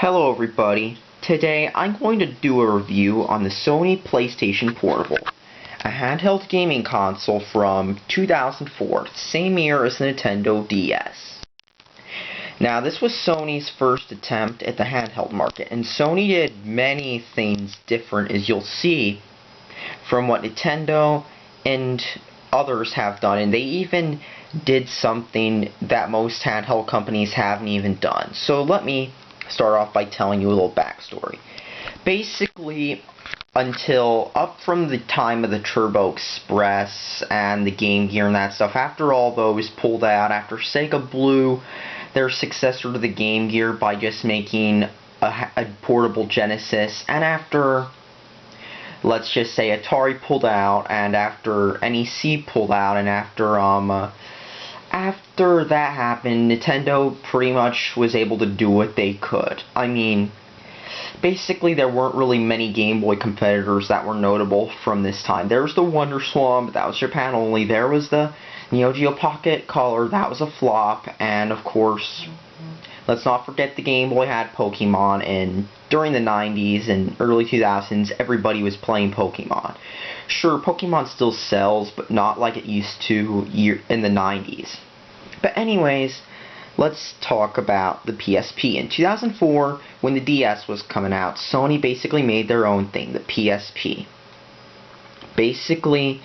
Hello everybody. Today I'm going to do a review on the Sony PlayStation Portable, a handheld gaming console from 2004, same year as the Nintendo DS. Now this was Sony's first attempt at the handheld market, and Sony did many things different, as you'll see, from what Nintendo and others have done, and they even did something that most handheld companies haven't even done. So let me start off by telling you a little backstory. Basically, until up from the time of the Turbo Express and the Game Gear and that stuff, after all those pulled out, after Sega blew their successor to the Game Gear by just making a portable Genesis, and after, let's just say, Atari pulled out, and after NEC pulled out, and after that happened, Nintendo pretty much was able to do what they could. I mean, basically there weren't really many Game Boy competitors that were notable from this time. There was the WonderSwan, but that was Japan only. There was the Neo Geo Pocket Color, that was a flop, and of course, let's not forget the Game Boy had Pokemon, and during the 90s and early 2000s, everybody was playing Pokemon. Sure, Pokemon still sells, but not like it used to in the 90s. But anyways, let's talk about the PSP. In 2004, when the DS was coming out, Sony basically made their own thing, the PSP. Basically,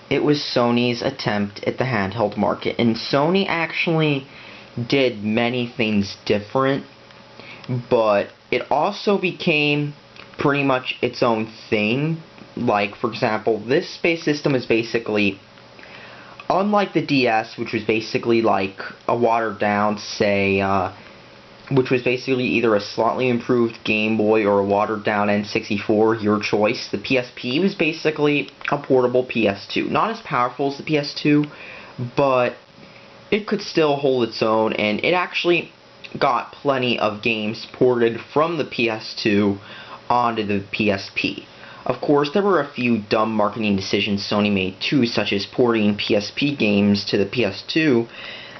it was Sony's attempt at the handheld market, and Sony actually did many things different, but it also became pretty much its own thing. Like, for example, this space system is basically, unlike the DS, which was basically like a watered down, say, which was basically either a slightly improved Game Boy or a watered down N64, your choice, the PSP was basically a portable PS2. Not as powerful as the PS2, but it could still hold its own, and it actually got plenty of games ported from the PS2 onto the PSP. Of course, there were a few dumb marketing decisions Sony made too, such as porting PSP games to the PS2,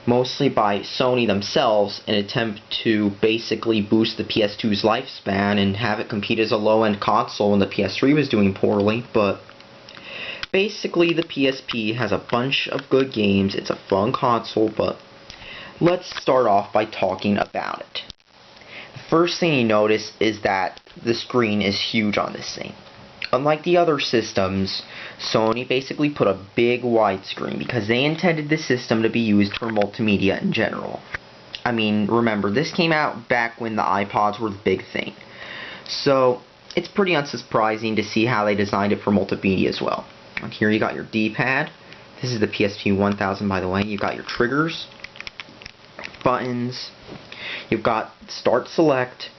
mostly by Sony themselves, in an attempt to basically boost the PS2's lifespan and have it compete as a low-end console when the PS3 was doing poorly. But basically, the PSP has a bunch of good games. It's a fun console, but let's start off by talking about it. The first thing you notice is that the screen is huge on this thing. Unlike the other systems, Sony basically put a big widescreen because they intended the system to be used for multimedia in general. I mean, remember, this came out back when the iPods were the big thing. So, it's pretty unsurprising to see how they designed it for multimedia as well. Here you got your D-pad. This is the PSP 1000, by the way. You've got your triggers, buttons. You've got Start Select,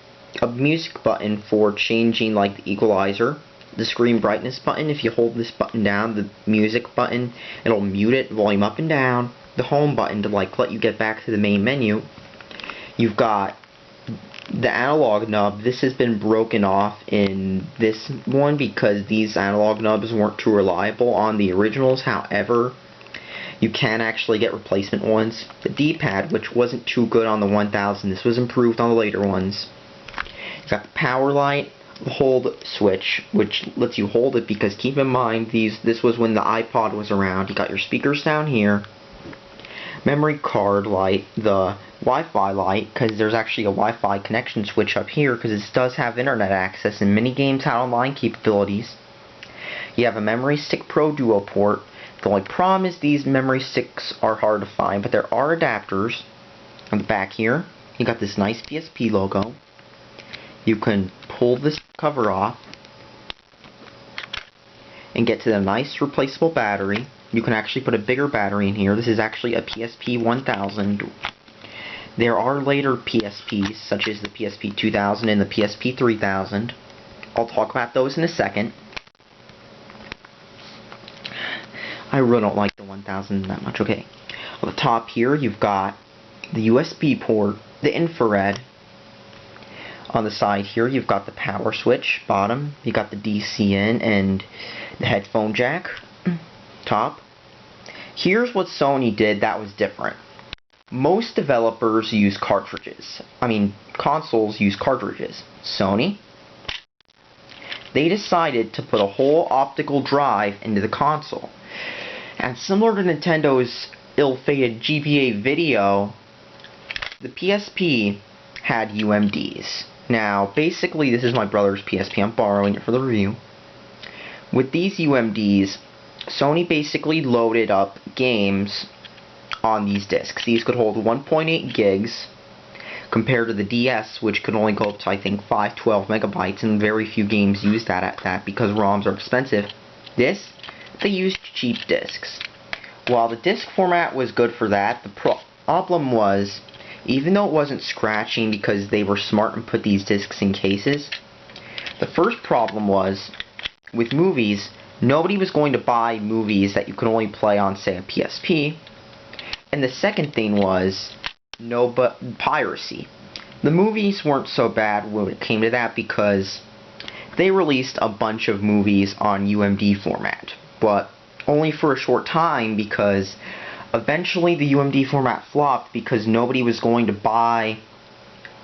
a music button for changing like the equalizer, the screen brightness button. If you hold this button down, the music button, it'll mute it, volume up and down, the home button to like let you get back to the main menu. You've got the analog nub. This has been broken off in this one because these analog nubs weren't too reliable on the originals. However, you can actually get replacement ones. The D-pad, which wasn't too good on the 1000, this was improved on the later ones. You've got the power light, the hold switch, which lets you hold it because keep in mind this was when the iPod was around. You got your speakers down here, memory card light, the Wi-Fi light, because there's actually a Wi-Fi connection switch up here because it does have internet access and many games have online capabilities. You have a Memory Stick Pro Duo port. The only problem is these memory sticks are hard to find, but there are adapters. On the back here, you got this nice PSP logo. You can pull this cover off and get to the nice replaceable battery. You can actually put a bigger battery in here. This is actually a PSP 1000. There are later PSPs, such as the PSP 2000 and the PSP 3000. I'll talk about those in a second. I really don't like the 1000 that much. Okay. On the top here, you've got the USB port, the infrared. On the side here, you've got the power switch. Bottom, you got the DC in and the headphone jack. Top. Here's what Sony did that was different. Most developers use cartridges. Consoles use cartridges. Sony, they decided to put a whole optical drive into the console. And similar to Nintendo's ill-fated GBA video, the PSP had UMDs. Now, basically, this is my brother's PSP. I'm borrowing it for the review. With these UMDs, Sony basically loaded up games on these discs. These could hold 1.8 gigs compared to the DS, which could only go up to, I think, 512 megabytes, and very few games use that at that because ROMs are expensive. They used cheap discs. While the disc format was good for that, the problem was, even though it wasn't scratching because they were smart and put these discs in cases, the first problem was, with movies, nobody was going to buy movies that you could only play on, say, a PSP. And the second thing was piracy. The movies weren't so bad when it came to that because they released a bunch of movies on UMD format, but only for a short time because eventually the UMD format flopped because nobody was going to buy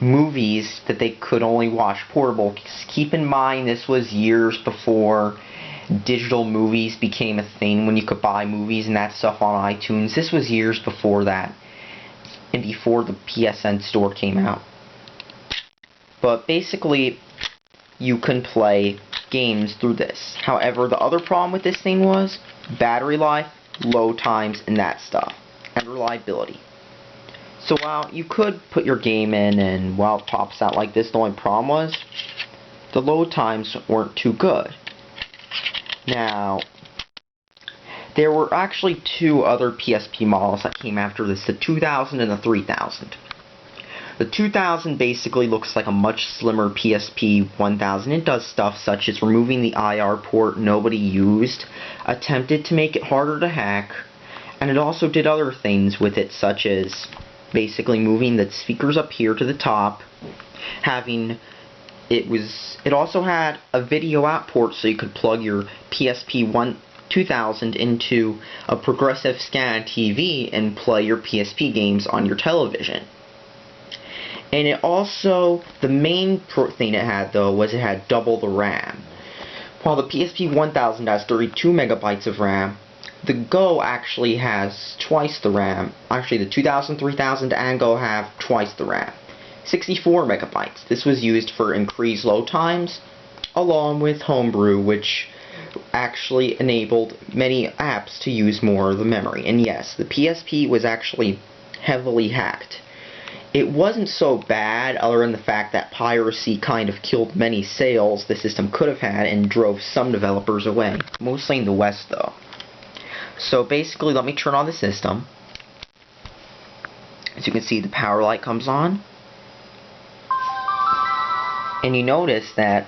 movies that they could only watch portable. Keep in mind, this was years before digital movies became a thing when you could buy movies and that stuff on iTunes. This was years before that and before the PSN store came out. But basically, you can play games through this. However, the other problem with this thing was battery life, load times, and that stuff, and reliability. So while you could put your game in and while it pops out like this, the only problem was the load times weren't too good. Now, there were actually two other PSP models that came after this, the 2000 and the 3000. The 2000 basically looks like a much slimmer PSP 1000. It does stuff such as removing the IR port nobody used, attempted to make it harder to hack, and it also did other things with it, such as basically moving the speakers up here to the top, it also had a video out port so you could plug your PSP 2000 into a progressive scan TV and play your PSP games on your television. And it also, the main thing it had though was it had double the RAM. While the PSP 1000 has 32 megabytes of RAM, the Go actually has twice the RAM. Actually, the 2000, 3000, and Go have twice the RAM. 64 megabytes. This was used for increased load times, along with Homebrew, which actually enabled many apps to use more of the memory. And yes, the PSP was actually heavily hacked. It wasn't so bad, other than the fact that piracy kind of killed many sales the system could have had and drove some developers away. Mostly in the West, though. So basically, let me turn on the system. As you can see, the power light comes on. And you notice that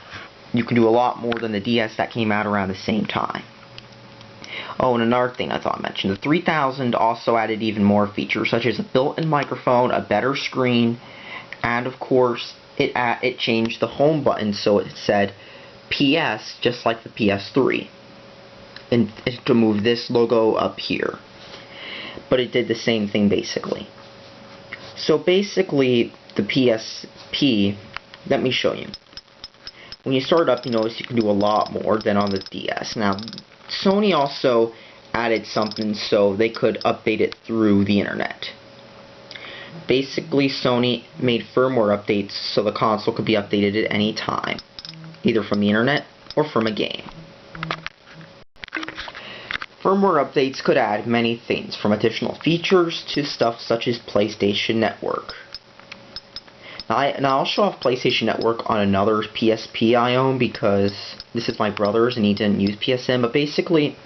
you can do a lot more than the DS that came out around the same time. Oh, and another thing I thought I mentioned. The 3000 also added even more features, such as a built-in microphone, a better screen, and of course, it changed the home button so it said PS, just like the PS3. And to move this logo up here. But it did the same thing basically. So basically, the PSP, let me show you. When you start it up, you notice you can do a lot more than on the DS. Now, Sony also added something so they could update it through the internet. Basically, Sony made firmware updates so the console could be updated at any time, either from the internet or from a game. Firmware updates could add many things, from additional features to stuff such as PlayStation Network. Now I'll show off PlayStation Network on another PSP I own because this is my brother's and he didn't use PSN, but basically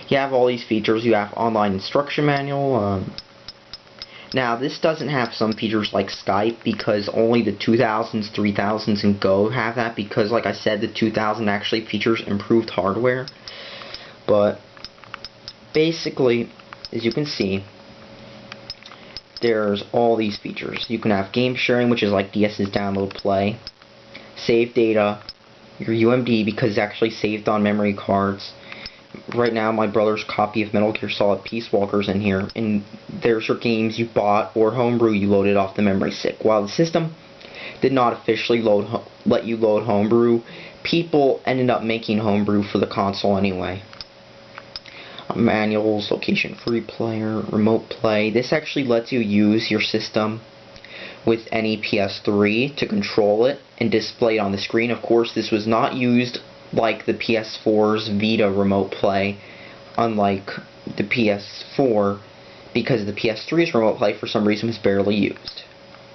you have all these features. You have online instruction manual. Now this doesn't have some features like Skype because only the 2000s, 3000s, and Go have that because, like I said, the 2000 actually features improved hardware. But basically, as you can see, there's all these features. You can have game sharing, which is like DS's download play, save data, your UMD because it's actually saved on memory cards, Right now, my brother's copy of Metal Gear Solid Peace Walker's in here, and there's your games you bought or homebrew you loaded off the memory stick. While the system did not officially let you load homebrew, people ended up making homebrew for the console anyway. Manuals, location free player, remote play. This actually lets you use your system with any PS3 to control it and display it on the screen. Of course, this was not used like the PS4's Vita remote play, unlike the PS4, because the PS3's remote play for some reason was barely used.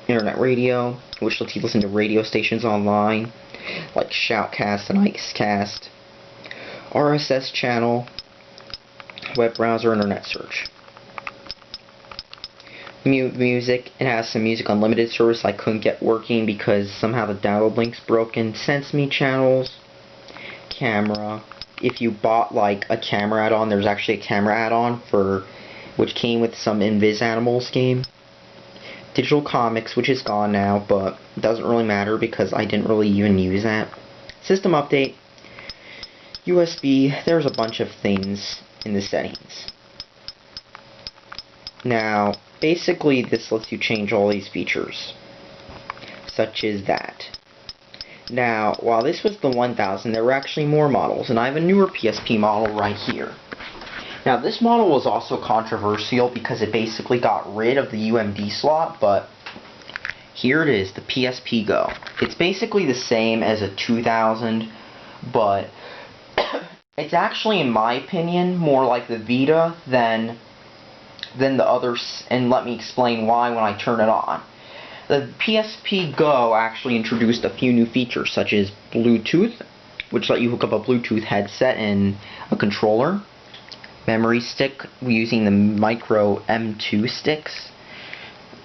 Internet radio, which lets you listen to radio stations online, like Shoutcast and Icecast. RSS channel, web browser, internet search. Music, it has some Music Unlimited service I couldn't get working because somehow the download link's broken. Sense Me channels. Camera. If you bought like a camera add-on, there's actually a camera add-on which came with some Invis Animals game. Digital comics, which is gone now, but it doesn't really matter because I didn't really even use that. System update. USB. There's a bunch of things in the settings. Now, basically this lets you change all these features, such as that. Now, while this was the 1000, there were actually more models, and I have a newer PSP model right here. Now, this model was also controversial because it basically got rid of the UMD slot, but here it is, the PSP Go. It's basically the same as a 2000, but it's actually, in my opinion, more like the Vita than the others, and let me explain why when I turn it on. The PSP Go actually introduced a few new features, such as Bluetooth, which let you hook up a Bluetooth headset and a controller. Memory stick, using the micro M2 sticks.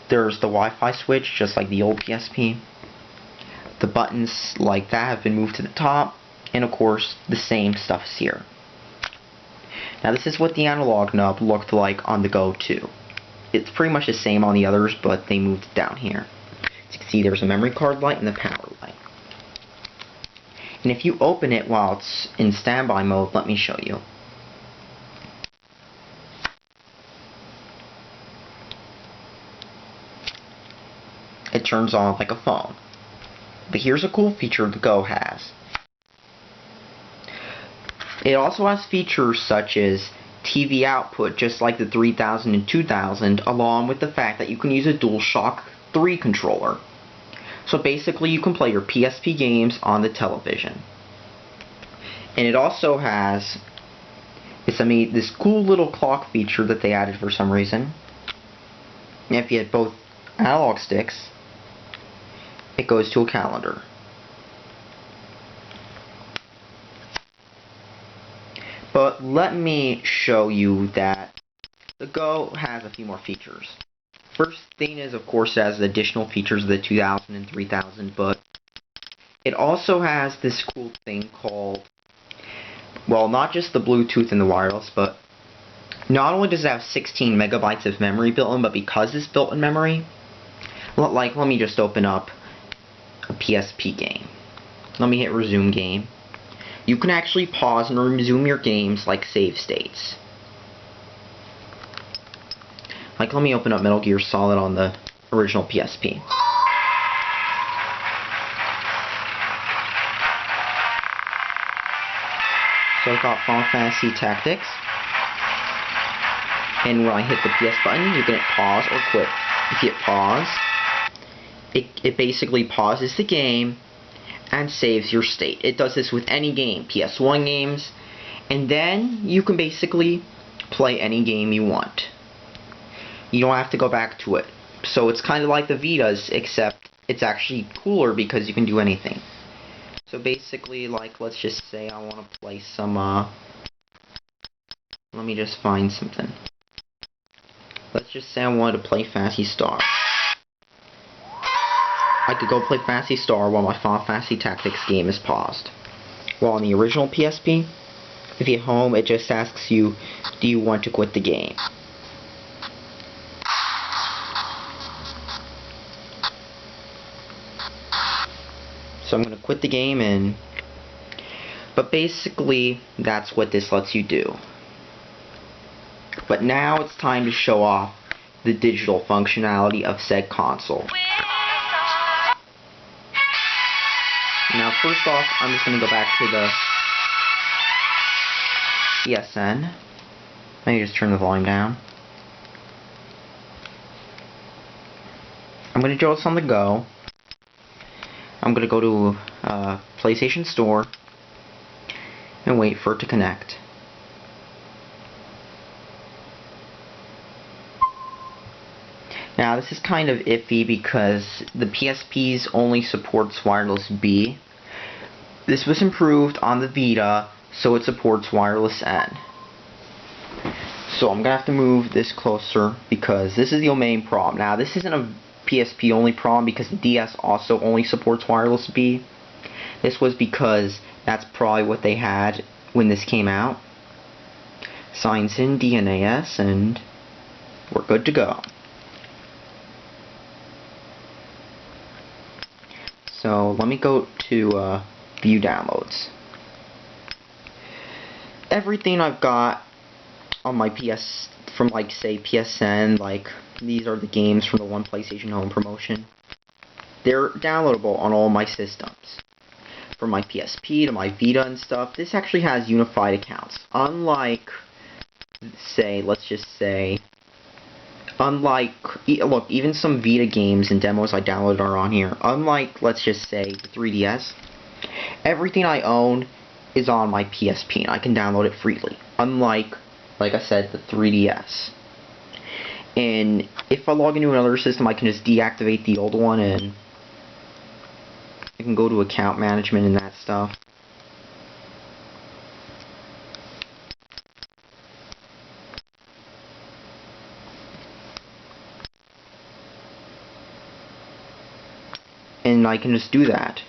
There's the Wi-Fi switch, just like the old PSP. The buttons like that have been moved to the top, and of course, the same stuff is here. Now this is what the analog nub looked like on the Go 2. It's pretty much the same on the others, but they moved it down here. As you can see, there's a memory card light and the power light. And if you open it while it's in standby mode, let me show you. It turns on like a phone. But here's a cool feature the Go has. It also has features such as TV output, just like the 3000 and 2000, along with the fact that you can use a DualShock 3 controller. So basically you can play your PSP games on the television. And it also has this cool little clock feature that they added for some reason. And if you had both analog sticks, it goes to a calendar. But let me show you that the Go has a few more features. First thing is, of course, it has the additional features of the 2000 and 3000, but it also has this cool thing called, well, not just the Bluetooth and the wireless, but not only does it have 16 megabytes of memory built in, but because it's built in memory, like, let me just open up a PSP game. Let me hit resume game. You can actually pause and resume your games like save states. Like, let me open up Metal Gear Solid on the original PSP. So I've got Final Fantasy Tactics. And when I hit the PS button, you can hit pause or quit. If you hit pause, it basically pauses the game and saves your state. It does this with any game, PS1 games, and then you can basically play any game you want. You don't have to go back to it. So it's kind of like the Vitas, except it's actually cooler because you can do anything. So basically, like, let's just say I want to play some, let me just find something. Let's just say I wanted to play Phantasy Star. I could go play Phantasy Star while my Final Fantasy Tactics game is paused. While on the original PSP, if you hit home, it just asks you, do you want to quit the game? So I'm going to quit the game, But basically, that's what this lets you do. But now it's time to show off the digital functionality of said console. Now first off, I'm just going to go back to the PSN. Let me just turn the volume down. I'm going to show this on the go. I'm going to go to PlayStation Store and wait for it to connect. Now this is kind of iffy because the PSP's only supports wireless B. This was improved on the Vita, so it supports wireless N. So I'm going to have to move this closer because this is the main problem. Now this isn't a PSP only problem because the DS also only supports wireless B. This was because that's probably what they had when this came out. Signs in DNAS and we're good to go. So let me go to view downloads. Everything I've got on my PS from like say PSN, like these are the games from the One PlayStation Home promotion. They're downloadable on all my systems. From my PSP to my Vita and stuff, this actually has unified accounts. Unlike, say, let's just say, look, even some Vita games and demos I downloaded are on here. Unlike, let's just say, the 3DS, everything I own is on my PSP and I can download it freely. Unlike, like I said, the 3DS. And if I log into another system, I can just deactivate the old one and I can go to account management and that stuff. And I can just do that.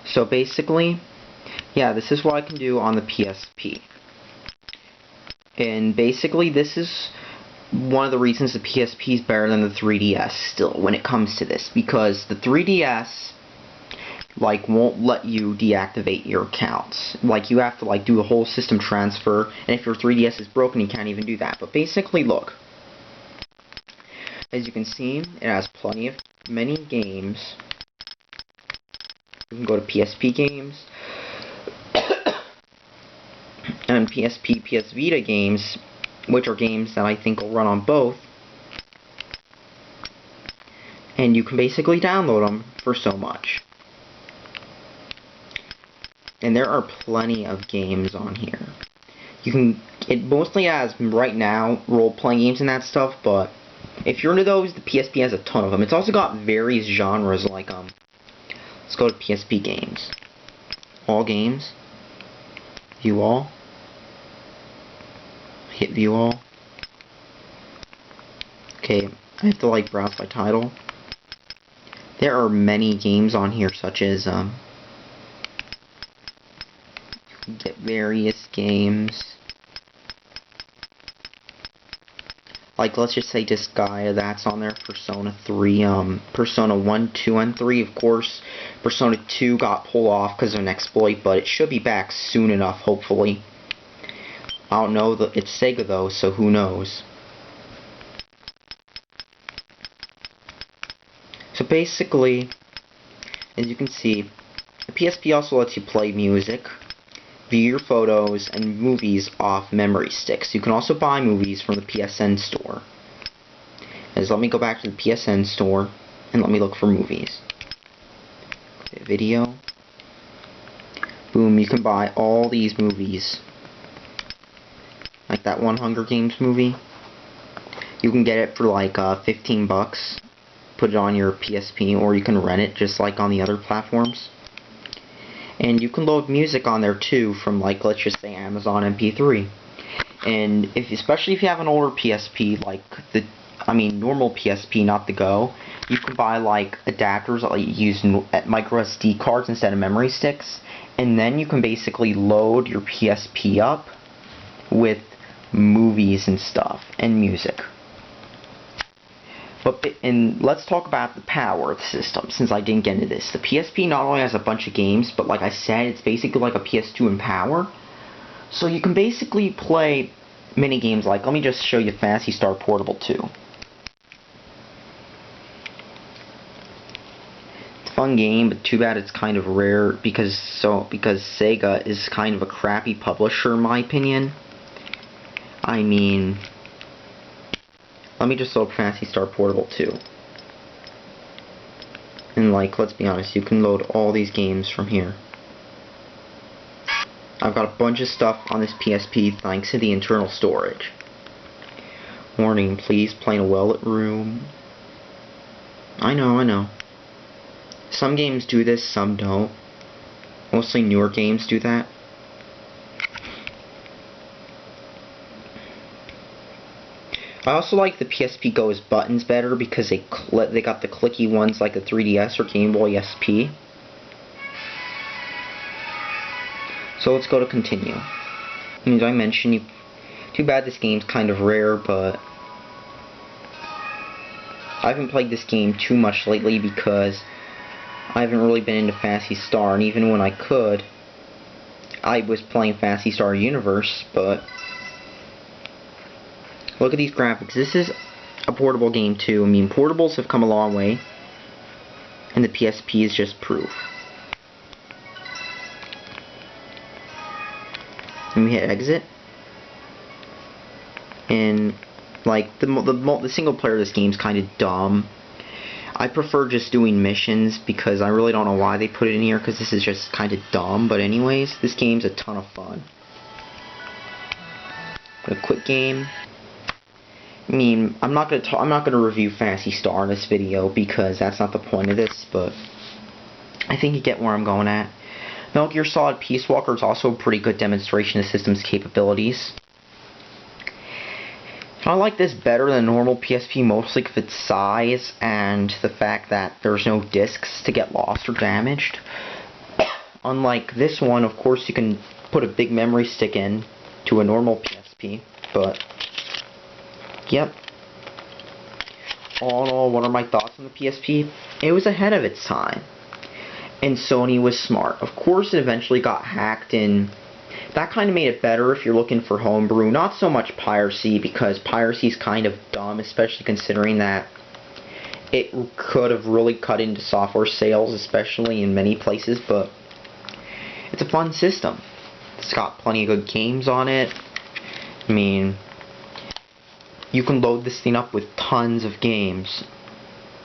So basically, yeah, this is what I can do on the PSP. And basically, this is one of the reasons the PSP is better than the 3DS still when it comes to this, because the 3DS like won't let you deactivate your accounts. Like you have to like do a whole system transfer, and if your 3DS is broken, you can't even do that. But basically, look. As you can see, it has many games. You can go to PSP games and PSP, PS Vita games, which are games that I think will run on both. And you can basically download them for so much. And there are plenty of games on here. It mostly has, right now, role-playing games and that stuff, but if you're into those, the PSP has a ton of them. It's also got various genres, like, let's go to PSP games. All games. View all. Hit view all. Okay, I have to, like, browse by title. There are many games on here, such as, you can get various games. Like, let's just say Disgaea, that's on there. Persona 3, Persona 1, 2, and 3, of course. Persona 2 got pulled off because of an exploit, but it should be back soon enough, hopefully. I don't know, it's Sega though, so who knows. So basically, as you can see, the PSP also lets you play music, view your photos, and movies off memory sticks. You can also buy movies from the PSN store. Let me go back to the PSN store, and let me look for movies. Okay, video. Boom, you can buy all these movies. Like that one Hunger Games movie. You can get it for like 15 bucks. Put it on your PSP, or you can rent it just like on the other platforms. And you can load music on there too from, like, let's just say Amazon MP3. And especially if you have an older PSP, like normal PSP, not the Go, you can buy like adapters that use micro SD cards instead of memory sticks, and then you can basically load your PSP up with movies and stuff and music. And let's talk about the power of the system, since I didn't get into this. The PSP not only has a bunch of games, but like I said, it's basically like a PS2 in power. So you can basically play mini games like, let me just show you Phantasy Star Portable 2. It's a fun game, but too bad it's kind of rare because Sega is kind of a crappy publisher in my opinion. I mean, let me just load Phantasy Star Portable 2. And like, let's be honest, you can load all these games from here. I've got a bunch of stuff on this PSP thanks to the internal storage. Warning, please play in a well-lit room. I know. Some games do this, some don't. Mostly newer games do that. I also like the PSP Go's buttons better because they got the clicky ones like the 3DS or Game Boy SP. So let's go to continue. As I mentioned, too bad this game's kind of rare, but I haven't played this game too much lately because I haven't really been into Phantasy Star, and even when I could, I was playing Phantasy Star Universe, but look at these graphics. This is a portable game too. I mean, portables have come a long way, and the PSP is just proof. Let me hit exit, and like the single player of this game is kind of dumb. I prefer just doing missions because I really don't know why they put it in here because this is just kind of dumb. But anyways, this game's a ton of fun. A quick game. I mean, I'm not gonna review Phantasy Star in this video because that's not the point of this. But I think you get where I'm going at. Metal Gear Solid Peace Walker is also a pretty good demonstration of the system's capabilities. I like this better than normal PSP, mostly because of its size and the fact that there's no discs to get lost or damaged. Unlike this one, of course, you can put a big memory stick in to a normal PSP, but yep. All in all, what are my thoughts on the PSP? It was ahead of its time. And Sony was smart. Of course, it eventually got hacked, and that kind of made it better if you're looking for homebrew. Not so much piracy, because piracy is kind of dumb, especially considering that it could have really cut into software sales, especially in many places, but it's a fun system. It's got plenty of good games on it. I mean, you can load this thing up with tons of games.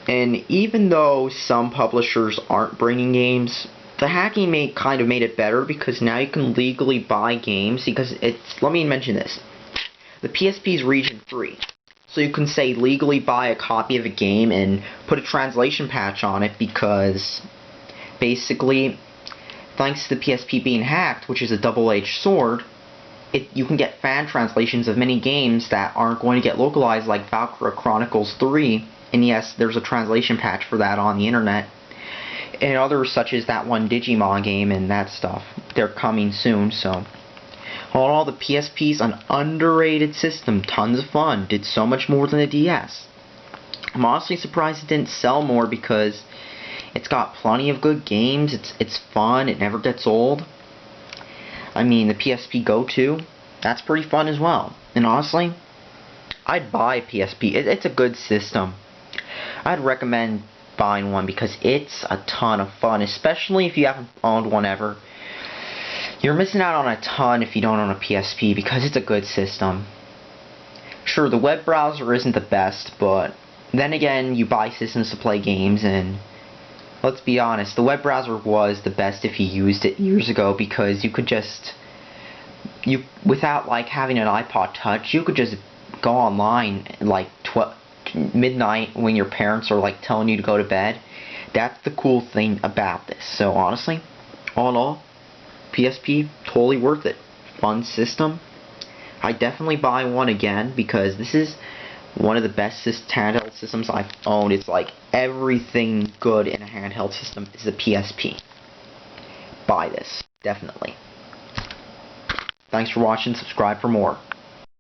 And even though some publishers aren't bringing games, the hacking kind of made it better because now you can legally buy games because let me mention this. The PSP is region free. So you can say legally buy a copy of a game and put a translation patch on it because basically, thanks to the PSP being hacked, which is a double-edged sword, you can get fan translations of many games that aren't going to get localized like Valkyria Chronicles 3. And yes, there's a translation patch for that on the internet. And others such as that one Digimon game and that stuff. They're coming soon, so. All in all, the PSP's an underrated system. Tons of fun. Did so much more than the DS. I'm honestly surprised it didn't sell more because it's got plenty of good games. It's fun. It never gets old. I mean, the PSP Go too. That's pretty fun as well. And honestly, I'd buy a PSP. It's a good system. I'd recommend buying one because it's a ton of fun, especially if you haven't owned one ever. You're missing out on a ton if you don't own a PSP because it's a good system. Sure, the web browser isn't the best, but then again, you buy systems to play games, and let's be honest, the web browser was the best if you used it years ago because you could just, without like having an iPod Touch, you could just go online like midnight when your parents are like telling you to go to bed. That's the cool thing about this. So honestly, all in all, PSP, totally worth it. Fun system. I definitely buy one again because this is one of the best handheld systems I've owned. It's like everything good in a handheld system is a PSP. Buy this, definitely. Thanks for watching. Subscribe for more.